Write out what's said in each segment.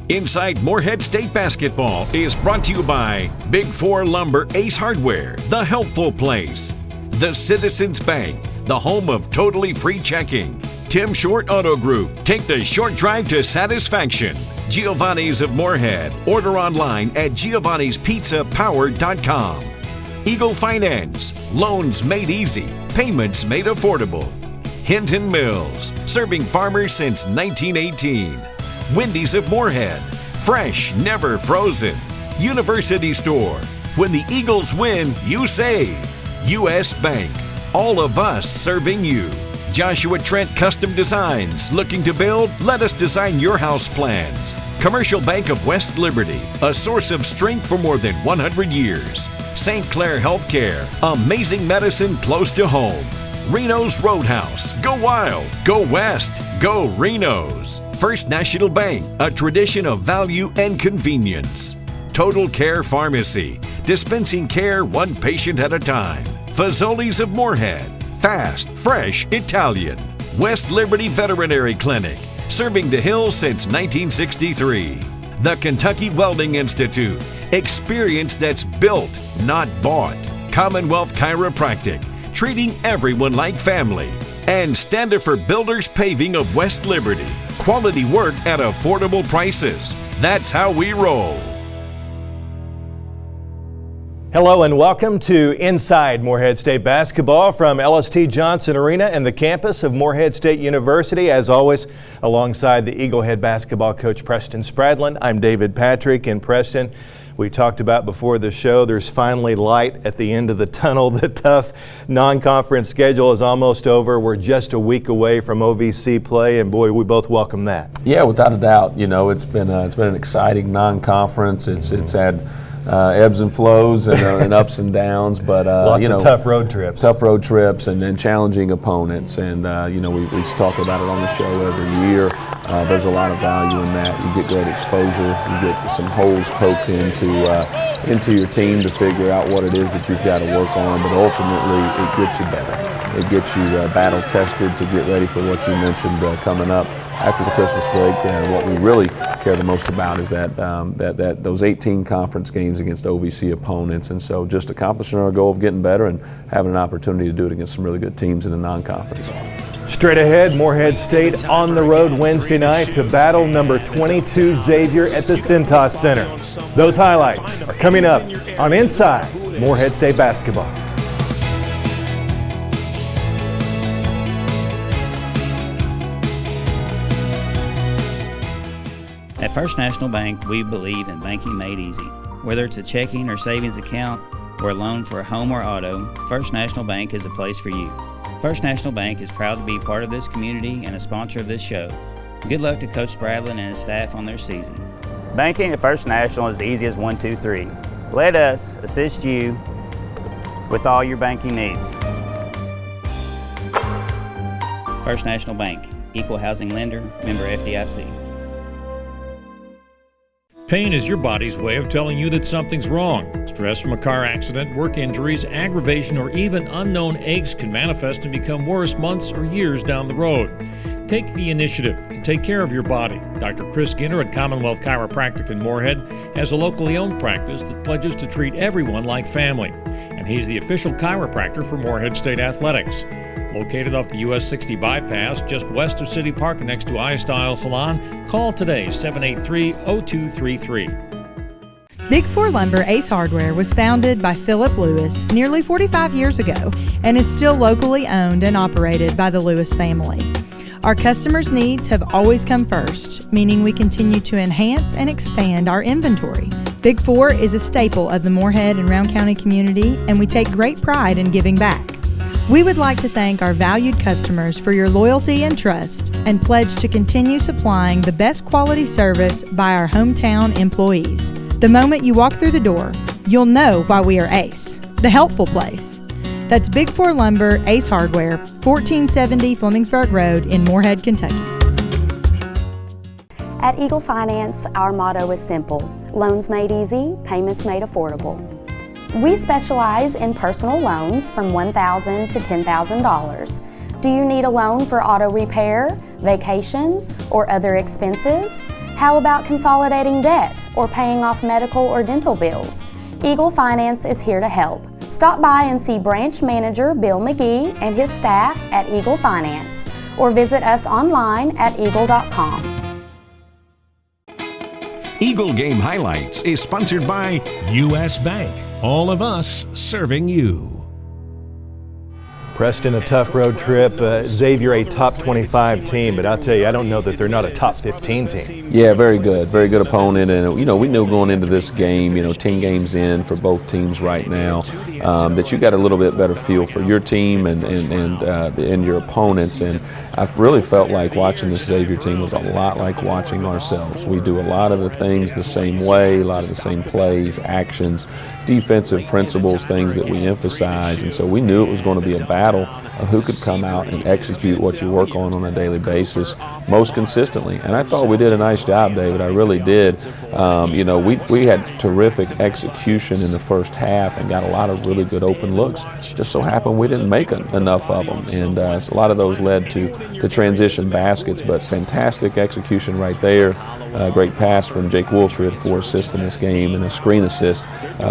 Inside Morehead State Basketball is brought to you by Big 4 Lumber Ace Hardware, the helpful place. The Citizens Bank, the home of totally free checking. Tim Short Auto Group, take the short drive to satisfaction. Giovanni's of Morehead, order online at giovannispizzapower.com. Eagle Finance, loans made easy, payments made affordable. Hinton Mills, serving farmers since 1918. Wendy's of Morehead, fresh, never frozen. University Store, when the Eagles win, you save. U.S. Bank, all of us serving you. Joshua Trent Custom Designs, looking to build? Let us design your house plans. Commercial Bank of West Liberty, a source of strength for more than 100 years. St. Clair Healthcare, amazing medicine close to home. Reno's Roadhouse, go wild, go west, go Reno's. First National Bank, a tradition of value and convenience. Total Care Pharmacy, dispensing care one patient at a time. Fazoli's of Morehead, fast, fresh, Italian. West Liberty Veterinary Clinic, serving the hills since 1963. The Kentucky Welding Institute, experience that's built, not bought. Commonwealth Chiropractic, treating everyone like family. And Stander for Builders Paving of West Liberty, quality work at affordable prices. That's how we roll. Hello and welcome to Inside Morehead State Basketball from LST Johnson Arena and the campus of Morehead State University. As always, alongside the Eagle head basketball coach Preston Spradlin, I'm David Patrick in Preston. We talked about before the show, there's finally light at the end of the tunnel. The tough non-conference schedule is almost over. We're just a week away from OVC play, and boy, we both welcome that. Yeah, without a doubt. You know, it's been an exciting non-conference. It's had ebbs and flows and ups and downs, but lots of tough road trips. And then challenging opponents, and we talk about it on the show every year. There's a lot of value in that. You get great exposure. You get some holes poked into your team to figure out what it is that you've got to work on, but ultimately it gets you better. It gets you battle tested to get ready for what you mentioned coming up after the Christmas break. What we really care the most about is that those 18 conference games against OVC opponents, and so just accomplishing our goal of getting better and having an opportunity to do it against some really good teams in the non-conference. Straight ahead, Morehead State on the road Wednesday night to battle number 22 Xavier at the Cintas Center. Those highlights are coming up on Inside Morehead State Basketball. At First National Bank, we believe in banking made easy. Whether it's a checking or savings account or a loan for a home or auto, First National Bank is the place for you. First National Bank is proud to be part of this community and a sponsor of this show. Good luck to Coach Spradlin and his staff on their season. Banking at First National is easy as 1, 2, 3. Let us assist you with all your banking needs. First National Bank, equal housing lender, member FDIC. Pain is your body's way of telling you that something's wrong. Stress from a car accident, work injuries, aggravation, or even unknown aches can manifest and become worse months or years down the road. Take the initiative and take care of your body. Dr. Chris Ginter at Commonwealth Chiropractic in Morehead has a locally owned practice that pledges to treat everyone like family. And he's the official chiropractor for Morehead State Athletics. Located off the US 60 bypass, just west of City Park next to iStyle Salon, call today, 783-0233. Big 4 Lumber Ace Hardware was founded by Philip Lewis nearly 45 years ago and is still locally owned and operated by the Lewis family. Our customers' needs have always come first, meaning we continue to enhance and expand our inventory. Big 4 is a staple of the Morehead and Round County community, and we take great pride in giving back. We would like to thank our valued customers for your loyalty and trust and pledge to continue supplying the best quality service by our hometown employees. The moment you walk through the door, you'll know why we are Ace, the helpful place. That's Big 4 Lumber Ace Hardware, 1470 Flemingsburg Road in Morehead, Kentucky. At Eagle Finance, our motto is simple: loans made easy, payments made affordable. We specialize in personal loans from $1,000 to $10,000. Do you need a loan for auto repair, vacations, or other expenses? How about consolidating debt or paying off medical or dental bills? Eagle Finance is here to help. Stop by and see Branch Manager Bill McGee and his staff at Eagle Finance, or visit us online at eagle.com. Eagle Game Highlights is sponsored by U.S. Bank. All of us serving you. Preston, a tough road trip. Xavier, a top 25 team, but I'll tell you, I don't know that they're not a top 15 team. Yeah, very good opponent. And, you know, we knew going into this game, 10 games in for both teams right now, that you got a little bit better feel for your team and your opponents. And I've really felt like watching this Xavier team was a lot like watching ourselves. We do a lot of the things the same way, a lot of the same plays, actions, defensive principles, things that we emphasize. And so we knew it was going to be a battle of who could come out and execute what you work on a daily basis most consistently. And I thought we did a nice job, David. I really did. We had terrific execution in the first half and got a lot of really good open looks. Just so happened we didn't make enough of them. And so a lot of those led to the transition baskets, but fantastic execution right there. Great pass from Jake Wolf, who had 4 assists in this game, and a screen assist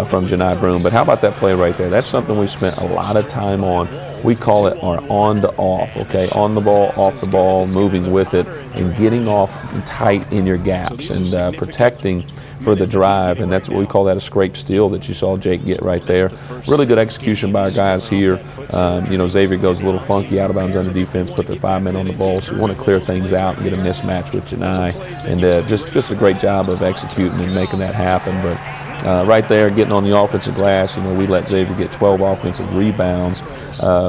from Janai Broom. But how about that play right there? That's something we spent a lot of time on. We call it our on to off, okay? On the ball, off the ball, moving with it, and getting off tight in your gaps and protecting for the drive, and that's what we call that a scrape steal that you saw Jake get right there. Really good execution by our guys here. Xavier goes a little funky out of bounds on the defense, put their 5 men on the ball, so we want to clear things out and get a mismatch with Janai, and just a great job of executing and making that happen. But right there, getting on the offensive glass, we let Xavier get 12 offensive rebounds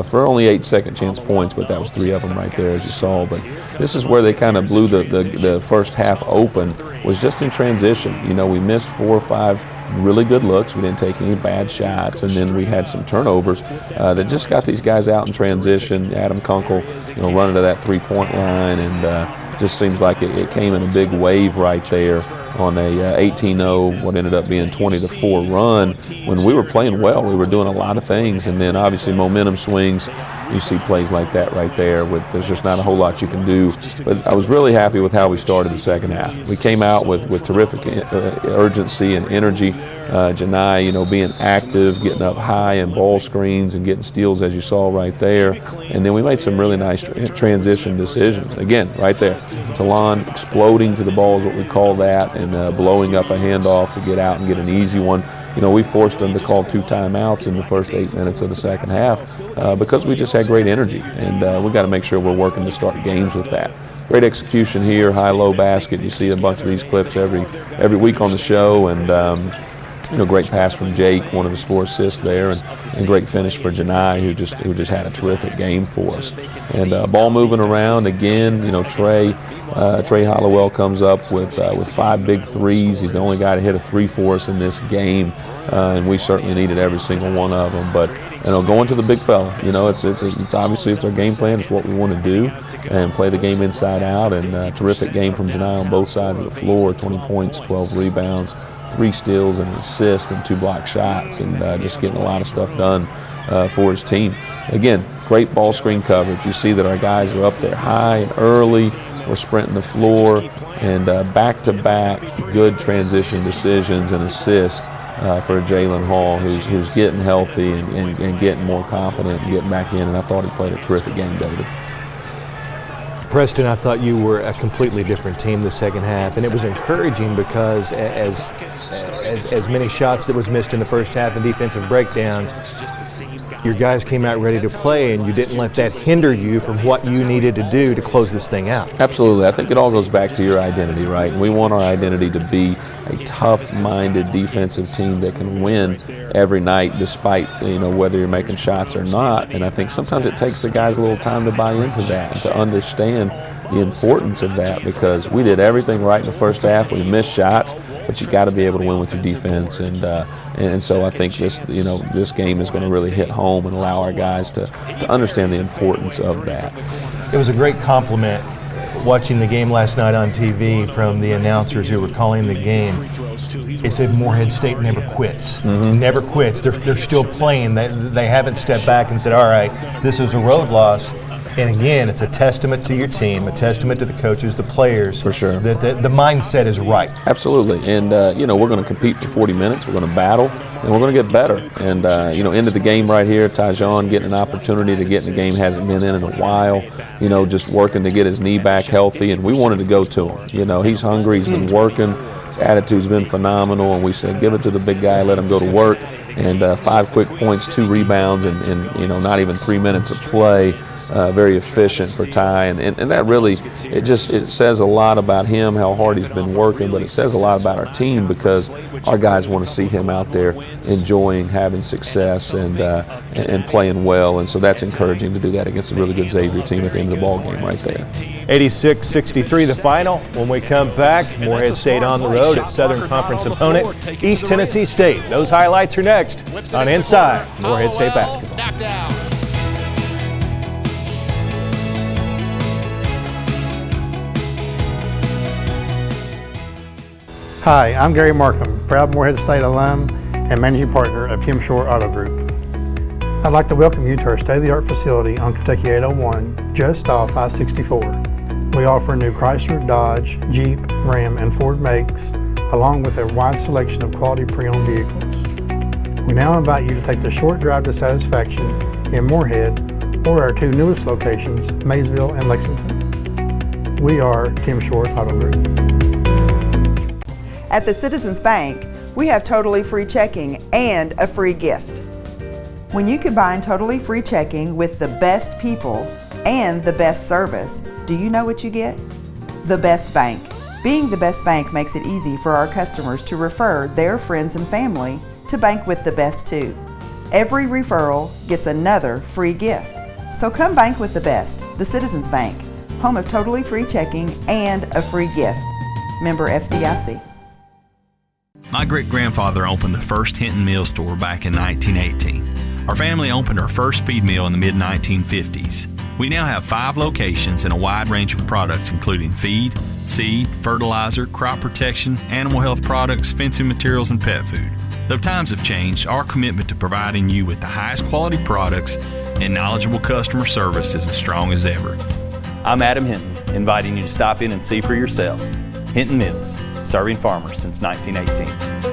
for only 8 second chance points, but that was 3 of them right there, as you saw. But this is where they kind of blew the first half open, was just in transition. We missed 4 or 5 really good looks. We didn't take any bad shots, and then we had some turnovers that just got these guys out in transition. Adam Kunkel, running to that 3-point line, and just seems like it came in a big wave right there on a 18-0, what ended up being 20-4 run. When we were playing well, we were doing a lot of things, and then obviously momentum swings. You see plays like that right there. There's just not a whole lot you can do. But I was really happy with how we started the second half. We came out with terrific urgency and energy. Janai, being active, getting up high in ball screens and getting steals, as you saw right there. And then we made some really nice transition decisions. Again, right there, Talon exploding to the ball is what we call that, and blowing up a handoff to get out and get an easy one. We forced them to call 2 timeouts in the first 8 minutes of the second half because we just had great energy, and we got to make sure we're working to start games with that. Great execution here, high-low basket. You see a bunch of these clips every week on the show, and great pass from Jake, one of his 4 assists there, and great finish for Janai, who just had a terrific game for us. And ball moving around again. Trey Hollowell comes up with 5 big threes. He's the only guy to hit a 3 for us in this game, and we certainly needed every single one of them. But going to the big fella, it's obviously it's our game plan. It's what we want to do, and play the game inside out. And terrific game from Janai on both sides of the floor. 20 points, 12 rebounds. 3 steals and an assist and 2 block shots, and just getting a lot of stuff done for his team. Again, great ball screen coverage. You see that our guys are up there high and early. We're sprinting the floor, and back-to-back good transition decisions and assists for Jalen Hall, who's getting healthy and getting more confident and getting back in, and I thought he played a terrific game, David. Preston, I thought you were a completely different team the second half, and it was encouraging because as many shots that was missed in the first half and defensive breakdowns, your guys came out ready to play, and you didn't let that hinder you from what you needed to do to close this thing out. Absolutely. I think it all goes back to your identity, right? And we want our identity to be a tough-minded defensive team that can win every night despite, whether you're making shots or not. And I think sometimes it takes the guys a little time to buy into that and to understand the importance of that, because we did everything right in the first half. We missed shots, but you got to be able to win with your defense, and so I think this game is going to really hit home and allow our guys to understand the importance of that. It was a great compliment watching the game last night on TV from the announcers who were calling the game. They said Morehead State never quits. Mm-hmm. Never quits. They're still playing. They haven't stepped back and said, all right, this is a road loss. And again, it's a testament to your team, a testament to the coaches, the players. For sure. That the mindset is right. Absolutely. And, we're going to compete for 40 minutes. We're going to battle, and we're going to get better. And, into the game right here, Tyjon getting an opportunity to get in the game, hasn't been in a while, just working to get his knee back healthy. And we wanted to go to him. He's hungry. He's been working. His attitude's been phenomenal. And we said, give it to the big guy, let him go to work. And 5 quick points, 2 rebounds, and not even 3 minutes of play. Very efficient for Ty, and that really it says a lot about him, how hard he's been working, but it says a lot about our team because our guys want to see him out there enjoying, having success, and playing well, and so that's encouraging to do that against a really good Xavier team at the end of the ball game right there. 86-63 the final. When we come back, Morehead State on the road at Southern Conference opponent East Tennessee State. Those highlights are next on Inside Morehead State Basketball. Hi, I'm Gary Markham, proud Morehead State alum and managing partner of Tim Shore Auto Group. I'd like to welcome you to our state-of-the-art facility on Kentucky 801, just off I-64. We offer new Chrysler, Dodge, Jeep, Ram, and Ford makes, along with a wide selection of quality pre-owned vehicles. We now invite you to take the short drive to satisfaction in Morehead or our 2 newest locations, Maysville and Lexington. We are Tim Shore Auto Group. At the Citizens Bank, we have totally free checking and a free gift. When you combine totally free checking with the best people and the best service, do you know what you get? The best bank. Being the best bank makes it easy for our customers to refer their friends and family to bank with the best too. Every referral gets another free gift. So come bank with the best, the Citizens Bank, home of totally free checking and a free gift. Member FDIC. My great-grandfather opened the first Hinton Mill store back in 1918. Our family opened our first feed mill in the mid-1950s. We now have 5 locations and a wide range of products including feed, seed, fertilizer, crop protection, animal health products, fencing materials, and pet food. Though times have changed, our commitment to providing you with the highest quality products and knowledgeable customer service is as strong as ever. I'm Adam Hinton, inviting you to stop in and see for yourself. Hinton Mills, serving farmers since 1918.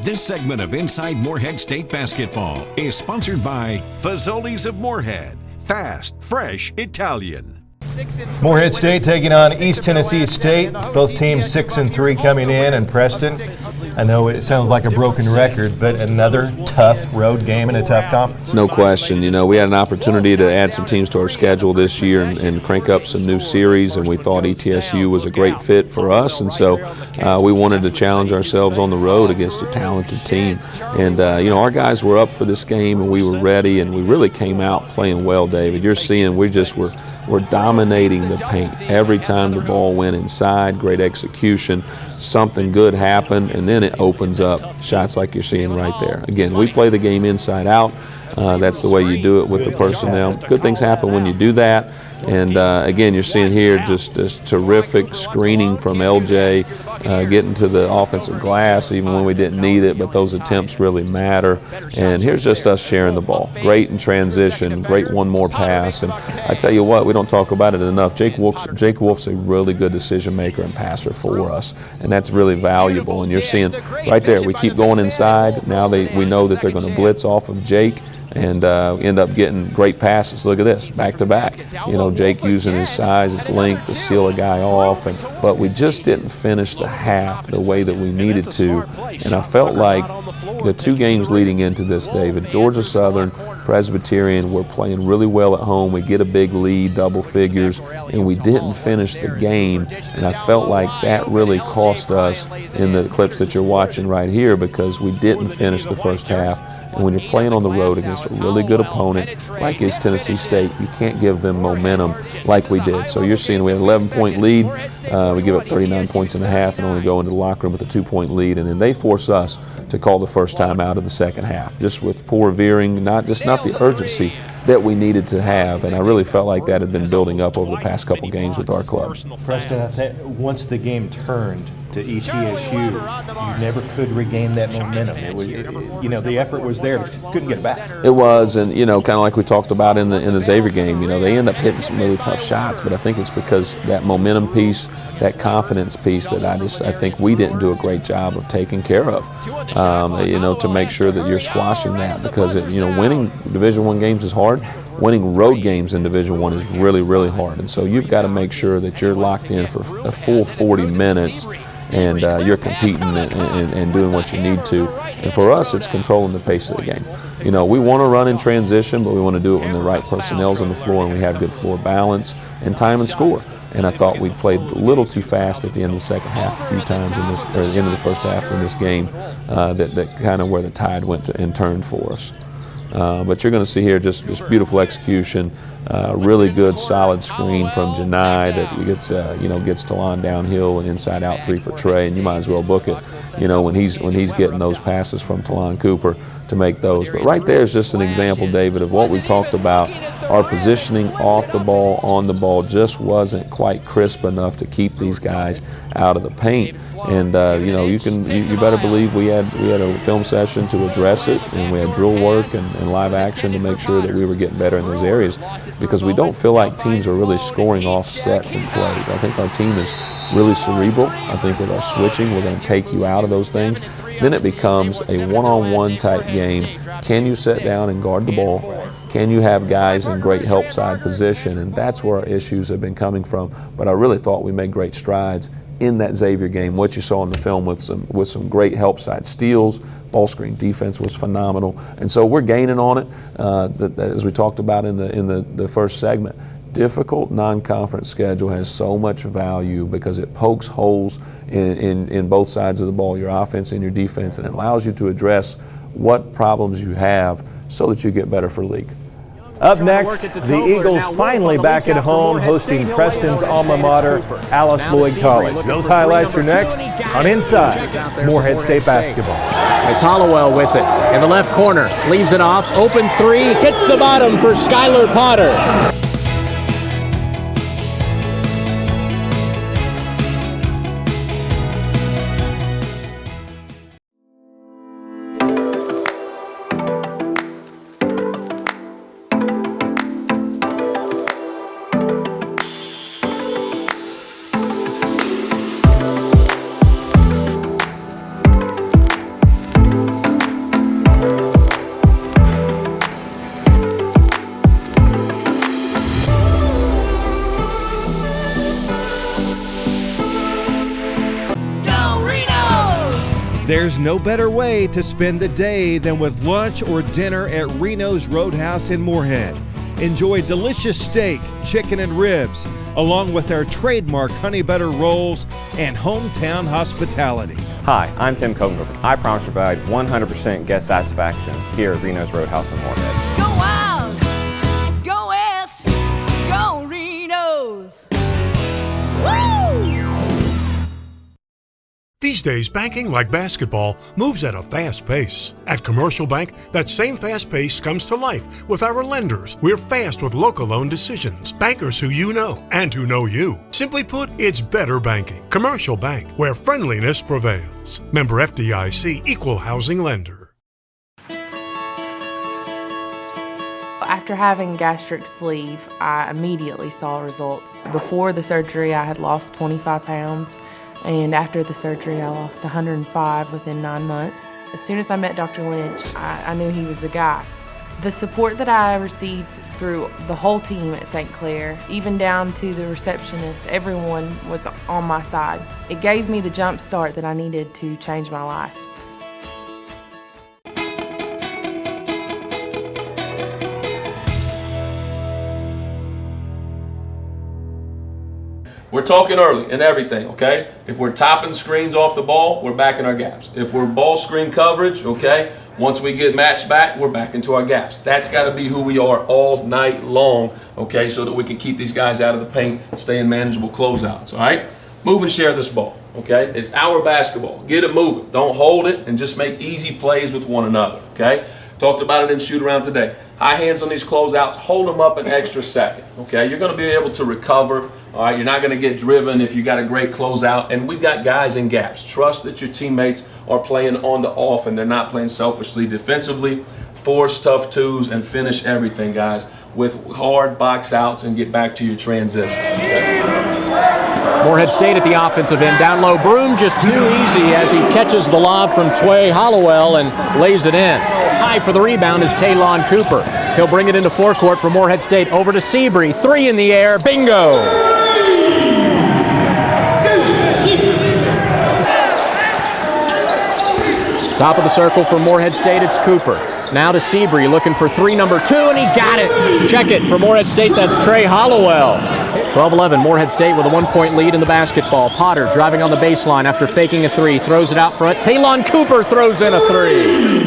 This segment of Inside Morehead State Basketball is sponsored by Fazoli's of Morehead. Fast, fresh Italian. Morehead State taking on East Tennessee State. Both teams 6-3 coming in, and Preston, I know it sounds like a broken record, but another tough road game in a tough conference. No question. You know, we had an opportunity to add some teams to our schedule this year and crank up some new series, and we thought ETSU was a great fit for us, and so we wanted to challenge ourselves on the road against a talented team. And, our guys were up for this game, and we were ready, and we really came out playing well, David. You're seeing we're dominating the paint. Every time the ball went inside, great execution, something good happened, and then it opens up shots like you're seeing right there. Again, we play the game inside out. That's the way you do it with the personnel. Good things happen when you do that. And again, you're seeing here just this terrific screening from LJ, getting to the offensive glass even when we didn't need it, but those attempts really matter. And here's just us sharing the ball. Great in transition, great one more pass. And I tell you what, we don't talk about it enough. Jake Wolf's a really good decision maker and passer for us, and that's really valuable. And you're seeing right there, we keep going inside. Now we know that they're going to blitz off of Jake and end up getting great passes. Look at this, back to back. Jake using his size, his length to seal a guy off, but we just didn't finish the half the way that we needed to. And I felt like the 2 games leading into this, David, Georgia Southern Presbyterian. We're playing really well at home. We get a big lead, double figures, and we didn't finish the game. And I felt like that really cost us in the clips that you're watching right here, because we didn't finish the first half. And when you're playing on the road against a really good opponent like is Tennessee State, you can't give them momentum like we did. So you're seeing we had an 11-point lead. We give up 39 points in a half and only go into the locker room with a 2-point lead. And then they force us to call the first time out of the second half, just with poor veering, not the urgency that we needed to have. And I really felt like that had been building up over the past couple games with our club. Preston, I think once the game turned to ETSU, you never could regain that momentum. The effort was there, but you couldn't get it back. It was, and kind of like we talked about in the Xavier game, they end up hitting some really tough shots, but I think it's because that momentum piece, that confidence piece that I think we didn't do a great job of taking care of, to make sure that you're squashing that, because winning Division I games is hard. Winning road games in Division I is really, really hard, and so you've got to make sure that you're locked in for a full 40 minutes and you're competing and doing what you need to. And for us, it's controlling the pace of the game. We want to run in transition, but we want to do it when the right personnel's on the floor and we have good floor balance and time and score. And I thought we played a little too fast at the end of the second half a few times or the end of the first half in this game, that kind of where the tide went and turned for us. But you're going to see here just beautiful execution, really good solid screen from Janai that gets Talon downhill and inside out 3 for Trey, and you might as well book it, when he's getting those passes from Talon Cooper to make those. But right there is just an example, David, of what we talked about. Our positioning off the ball, on the ball just wasn't quite crisp enough to keep these guys out of the paint. And you better believe we had a film session to address it, and we had drill work and live action to make sure that we were getting better in those areas, because we don't feel like teams are really scoring off sets and plays. I think our team is really cerebral. I think with our switching, we're going to take you out of those things. Then it becomes a one-on-one type game. Can you sit down and guard the ball? Can you have guys in great help side position? And that's where our issues have been coming from. But I really thought we made great strides in that Xavier game. What you saw in the film with some great help side steals, ball screen defense was phenomenal. And so we're gaining on it, as we talked about in the first segment. Difficult non-conference schedule has so much value because it pokes holes in both sides of the ball, your offense and your defense, and it allows you to address what problems you have so that you get better for league. Up next, the Eagles finally back at home hosting Preston's alma mater, Alice Lloyd College. Those highlights are next on Inside Morehead State Basketball. It's Hollowell with it in the left corner, leaves it off, open three, hits the bottom for Skylar Potter. There's no better way to spend the day than with lunch or dinner at Reno's Roadhouse in Morehead. Enjoy delicious steak, chicken, and ribs, along with our trademark honey butter rolls and hometown hospitality. Hi, I'm Tim Kogenberg. I promise to provide 100% guest satisfaction here at Reno's Roadhouse in Morehead. Go wild, go west, go Reno's. Woo! These days, banking, like basketball, moves at a fast pace. At Commercial Bank, that same fast pace comes to life with our lenders. We're fast with local loan decisions. Bankers who you know and who know you. Simply put, it's better banking. Commercial Bank, where friendliness prevails. Member FDIC, Equal Housing Lender. After having gastric sleeve, I immediately saw results. Before the surgery, I had lost 25 pounds. And after the surgery, I lost 105 within 9 months. As soon as I met Dr. Lynch, I knew he was the guy. The support that I received through the whole team at St. Clair, even down to the receptionist, everyone was on my side. It gave me the jump start that I needed to change my life. We're talking early and everything, okay? If we're topping screens off the ball, we're back in our gaps. If we're ball screen coverage, okay, once we get matched back, we're back into our gaps. That's got to be who we are all night long, okay, so that we can keep these guys out of the paint and stay in manageable closeouts, all right? Move and share this ball, okay? It's our basketball. Get it moving. Don't hold it and just make easy plays with one another, okay? Talked about it in shoot around today. High hands on these closeouts. Hold them up an extra second, okay? You're going to be able to recover, all right? You're not going to get driven if you got a great closeout. And we've got guys in gaps. Trust that your teammates are playing on the off and they're not playing selfishly defensively. Force tough twos and finish everything, guys, with hard box outs and get back to your transition, okay? Morehead State at the offensive end. Down low, Broom just too easy as he catches the lob from Tway Hollowell and lays it in. High for the rebound is Taylon Cooper. He'll bring it into forecourt for Morehead State. Over to Seabury. 3 in the air. Bingo! Top of the circle for Morehead State, it's Cooper. Now to Seabury, looking for 3, number 2, and he got it. Check it for Morehead State, that's Trey Hollowell. 12-11, Morehead State with a 1-point lead in the basketball. Potter driving on the baseline after faking a 3, throws it out front. Taylon Cooper throws in a 3.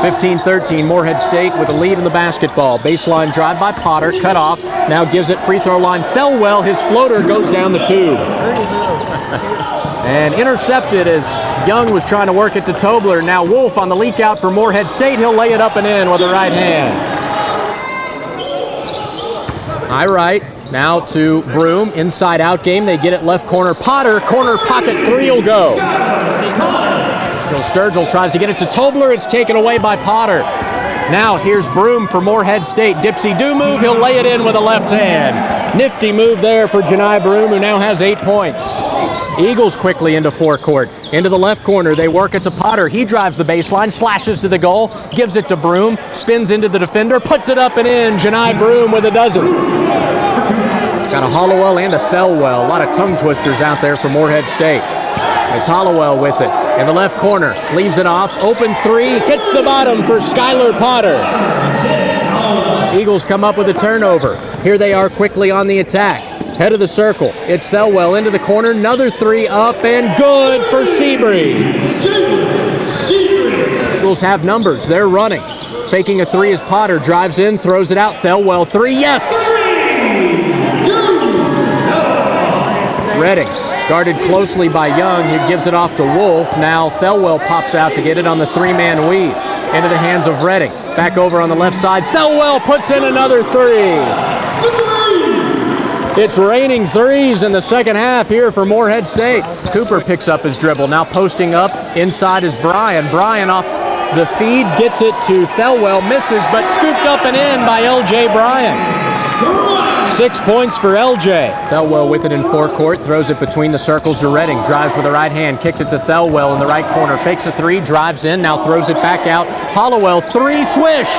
15-13, Morehead State with a lead in the basketball. Baseline drive by Potter, cut off. Now gives it free throw line. Thelwell, his floater goes down the tube. And intercepted as Young was trying to work it to Tobler. Now Wolf on the leak out for Morehead State. He'll lay it up and in with the right hand. High right, now to Broom. Inside out game, they get it left corner. Potter, corner pocket 3 will go. Phil Sturgill tries to get it to Tobler. It's taken away by Potter. Now here's Broom for Morehead State. Dipsy-do move, he'll lay it in with a left hand. Nifty move there for Janai Broom, who now has 8 points. Eagles quickly into forecourt. Into the left corner, they work it to Potter. He drives the baseline, slashes to the goal, gives it to Broom, spins into the defender, puts it up and in. Janai Broom with a dozen. Got a Hollowell and a Thelwell. A lot of tongue twisters out there for Morehead State. It's Hollowell with it. In the left corner, leaves it off. Open 3, hits the bottom for Skylar Potter. Eagles come up with a turnover. Here they are quickly on the attack. Head of the circle, it's Thelwell into the corner, another 3 up and good for Seabury. Eagles have numbers, they're running. Faking a 3 as Potter drives in, throws it out, Thelwell 3, yes! Redding, guarded closely by Young, he gives it off to Wolf. Now Thelwell pops out to get it on the 3-man weave. Into the hands of Redding, back over on the left side, Thelwell puts in another 3. It's raining threes in the second half here for Morehead State. Cooper picks up his dribble. Now posting up. Inside is Bryan. Bryan off the feed. Gets it to Thelwell. Misses, but scooped up and in by L.J. Bryan. 6 points for L.J. Thelwell with it in forecourt. Throws it between the circles to Redding. Drives with the right hand. Kicks it to Thelwell in the right corner. Fakes a 3. Drives in. Now throws it back out. Hollowell 3. Swish!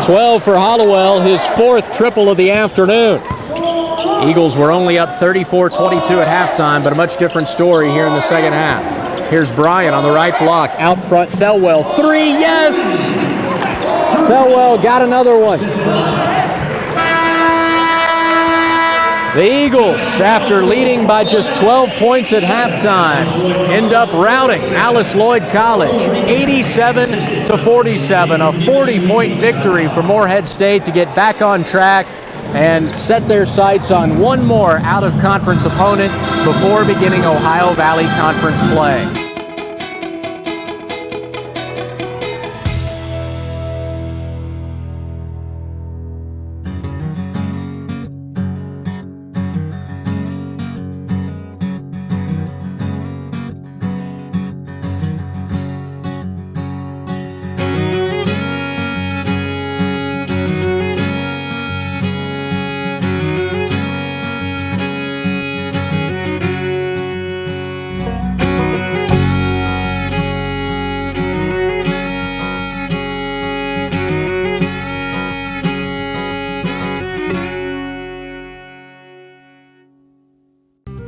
12 for Hollowell, his 4th triple of the afternoon. Eagles were only up 34-22 at halftime, but a much different story here in the second half. Here's Bryan on the right block. Out front, Thelwell. 3, yes! Thelwell got another one. The Eagles, after leading by just 12 points at halftime, end up routing Alice Lloyd College 87-47, a 40-point victory for Morehead State to get back on track and set their sights on one more out-of-conference opponent before beginning Ohio Valley Conference play.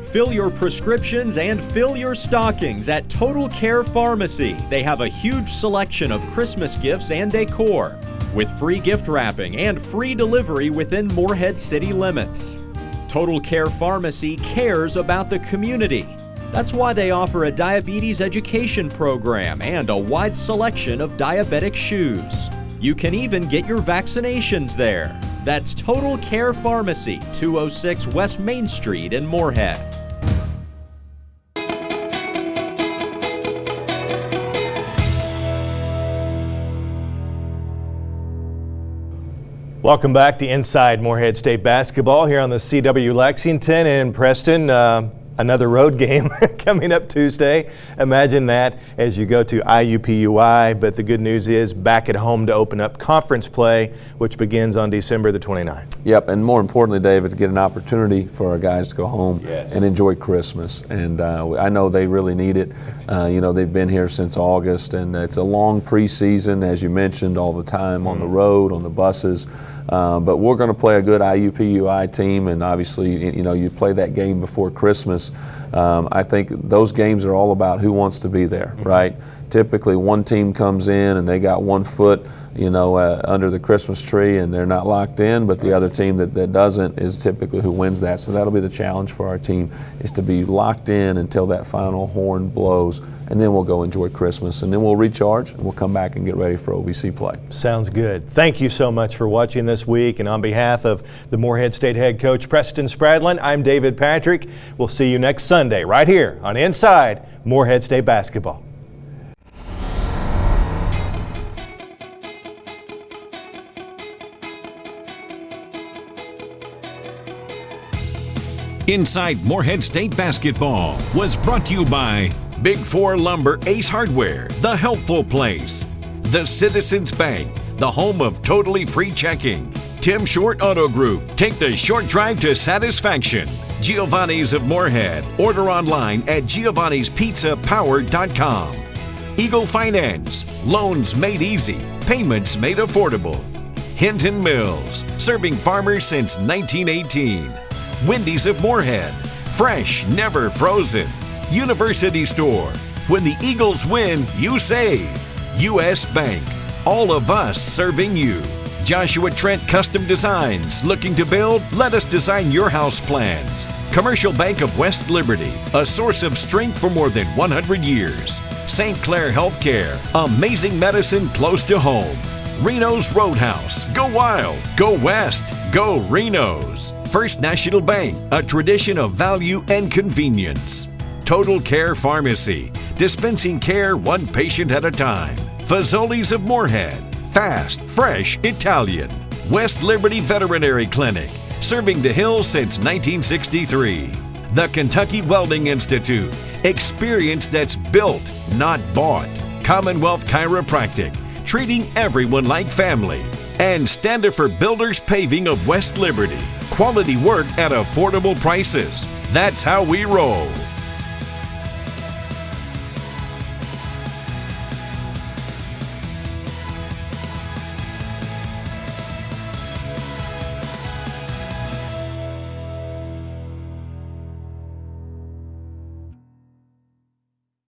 Fill your prescriptions and fill your stockings at Total Care Pharmacy. They have a huge selection of Christmas gifts and decor. with free gift wrapping and free delivery within Morehead city limits. Total Care Pharmacy cares about the community. That's why they offer a diabetes education program and a wide selection of diabetic shoes. You can even get your vaccinations there. That's Total Care Pharmacy, 206 West Main Street in Morehead. Welcome back to Inside Morehead State Basketball here on the CW Lexington and Preston. Another road game coming up Tuesday. Imagine that as you go to IUPUI, but the good news is back at home to open up conference play, which begins on December the 29th. Yep, and more importantly, David, to get an opportunity for our guys to go home and enjoy Christmas. And I know they really need it. They've been here since August, and it's a long preseason, as you mentioned, all the time on the road, on the buses. But we're going to play a good IUPUI team, and obviously, you play that game before Christmas. I think those games are all about who wants to be there, right? Typically, one team comes in and they got 1 foot, under the Christmas tree, and they're not locked in, but the other team that doesn't is typically who wins that. So that'll be the challenge for our team, is to be locked in until that final horn blows, and then we'll go enjoy Christmas, and then we'll recharge, and we'll come back and get ready for OVC play. Sounds good. Thank you so much for watching this week, and on behalf of the Morehead State head coach Preston Spradlin, I'm David Patrick. We'll see you next Sunday right here on Inside Morehead State Basketball. Inside Morehead State Basketball was brought to you by Big 4 Lumber, Ace Hardware, The Helpful Place, the Citizens Bank, the home of totally free checking, Tim Short Auto Group, take the short drive to satisfaction, Giovanni's of Morehead, order online at giovannispizzapower.com, Eagle Finance, loans made easy, payments made affordable, Hinton Mills, serving farmers since 1918, Wendy's of Morehead, fresh, never frozen, University Store, when the Eagles win, you save, U.S. Bank, all of us serving you, Joshua Trent Custom Designs, looking to build? Let us design your house plans. Commercial Bank of West Liberty, a source of strength for more than 100 years. St. Clair Healthcare, amazing medicine close to home. Reno's Roadhouse, go wild, go west, go Reno's. First National Bank, a tradition of value and convenience. Total Care Pharmacy, dispensing care one patient at a time. Fazoli's of Morehead, fast, fresh, Italian. West Liberty Veterinary Clinic, serving the hills since 1963. The Kentucky Welding Institute, experience that's built, not bought. Commonwealth Chiropractic, treating everyone like family. And Standifer Builders Paving of West Liberty, quality work at affordable prices. That's how we roll.